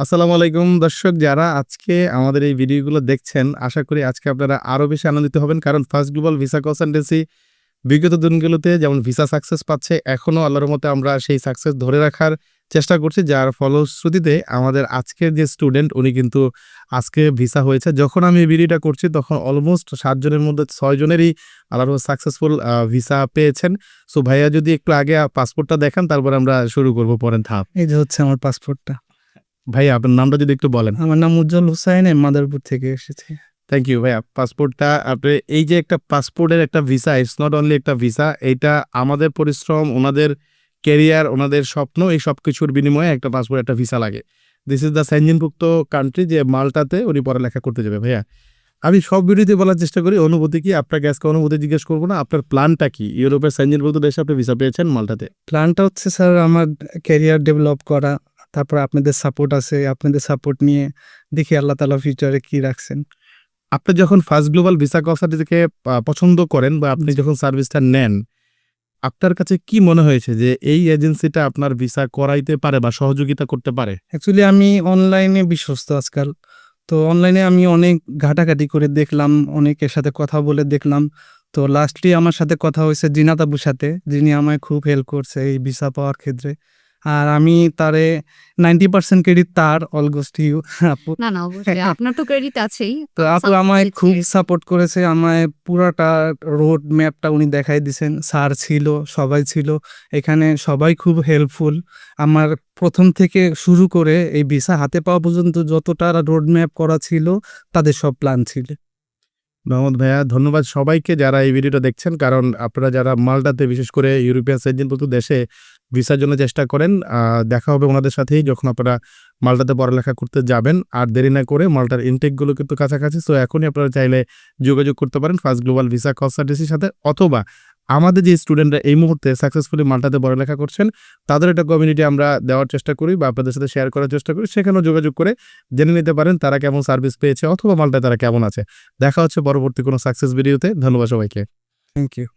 আসসালামু আলাইকুম দর্শক যারা আজকে আমাদের এই ভিডিওগুলো দেখছেন, আশা করি আজকে আপনারা আরো বেশি আনন্দিত হবেন। কারণ ফার্স্ট গ্লোবাল ভিসা কনসালটেন্সি বিগত দিনগুলোতে যেমন ভিসা সাকসেস পাচ্ছে, এখনো আল্লাহর রহমতে আমরা সেই সাকসেস ধরে রাখার চেষ্টা করছি। যার ফলশ্রুতিতে আমাদের আজকের যে স্টুডেন্ট উনি কিন্তু আজকে ভিসা হয়েছে। যখন আমি এই ভিডিওটা করছি তখন অলমোস্ট 7 জনের মধ্যে 6 জনেরই আল্লাহর রহমতে সাকসেসফুল ভিসা পেয়েছেন। সো ভাইয়া যদি একটু আগে পাসপোর্টটা দেখান তারপর আমরা শুরু করব পরের ধাপ। এই যে হচ্ছে আমার পাসপোর্টটা। ভাইয়া আপনার নামটা যদি একটু বলেন। আমার নাম উজ্জ্বল হুসাইন, মাদারপুর থেকে এসেছি। থ্যাংক ইউ ভাইয়া। পাসপোর্টটা আপনি এই যে একটা পাসপোর্টের একটা ভিসা, ইটস নট অনলি একটা ভিসা, এইটা আমাদের পরিশ্রম, ওনাদের ক্যারিয়ার, ওনাদের স্বপ্ন, এই সবকিছুর বিনিময়ে একটা পাসপোর্ট, একটা ভিসা লাগে। দিস ইজ দ্য সেনজেনভুক্ত কান্ট্রি, যে মাল্টাতে উনি পড়ালেখা করতে যাবে। ভাইয়া আমি সব ভিডিওতে বলার চেষ্টা করি অনুভূতি কি, আপনাকে আজকে অনুভূতি জিজ্ঞেস করবো না, আপনার প্ল্যানটা কি? ইউরোপের সেনজেনভুক্ত দেশে আপনি ভিসা পেয়েছেন মাল্টাতে। প্ল্যানটা হচ্ছে স্যার আমার ক্যারিয়ার ডেভেলপ করা। তারপর আপনাদের সাপোর্ট আছে, আপনাদের সাপোর্ট নিয়ে দেখি আল্লাহ তাআলা ফিউচারে কি রাখছেন। আপনি যখন ফার্স্ট গ্লোবাল ভিসা কনসালটেন্সিকে পছন্দ করেন বা আপনি যখন সার্ভিসটা নেন, আপনার কাছে কি মনে হয়েছে যে এই এজেন্সিটা আপনার ভিসা করাইতে পারে বা সহযোগিতা করতে পারে? অ্যাকচুয়ালি আমি অনলাইনে বিশ্বস্ত আজকাল। তো অনলাইনে আমি অনেক ঘাটাঘাটি করে দেখলাম, অনেকের সাথে কথা বলে দেখলাম। তো লাস্টলি আমার সাথে কথা হয়েছে জিনাত আবুর সাথে, যিনি আমায় খুব হেল্প করছে এই ভিসা পাওয়ার ক্ষেত্রে। আর আমি তারে 90% ক্রেডিট তার, অল গোস টু ইউ আপু। না, না, অবশ্যই। আপনার তো ক্রেডিট আছেই। তো আপু আমায় খুব সাপোর্ট করেছে, আমায় পুরাটা রোড ম্যাপটা উনি দেখাই দিছেন। স্যার ছিল, সবাই ছিল এখানে, সবাই খুব হেল্পফুল। আমার প্রথম থেকে শুরু করে এই ভিসা হাতে পাওয়া পর্যন্ত যতটা রোড ম্যাপ করা ছিল, তাদের সব প্ল্যান ছিল। মোহাম্মদ ভাইয়া ধন্যবাদ সবাইকে যারা এই ভিডিওটা দেখছেন। কারণ আপনারা যারা মাল্টাতে, বিশেষ করে ইউরোপিয়ান সেনজেনভুক্ত দেশে ভিসার জন্য চেষ্টা করেন, দেখা হবে ওনাদের সাথেই যখন আপনারা মাল্টাতে পড়ালেখা করতে যাবেন। আর দেরি না করে, মাল্টার ইনটেকগুলো কিন্তু কাছাকাছি। সো এখনই আপনারা চাইলে যোগাযোগ করতে পারেন ফার্স্ট গ্লোবাল ভিসা কনসালটেন্সির সাথে, অথবা আমাদের যে স্টুডেন্টরা এই মুহূর্তে সাকসেসফুলি মাল্টাতে পড়ালেখা করছেন তাদের একটা কমিউনিটি আমরা দেওয়ার চেষ্টা করি বা আপনাদের সাথে শেয়ার করার চেষ্টা করি। সেখানেও যোগাযোগ করে জেনে নিতে পারেন তারা কেমন সার্ভিস পেয়েছে অথবা মাল্টায় তারা কেমন আছে। দেখা হচ্ছে পরবর্তী কোনো সাকসেস ভিডিওতে। ধন্যবাদ সবাইকে। Thank you.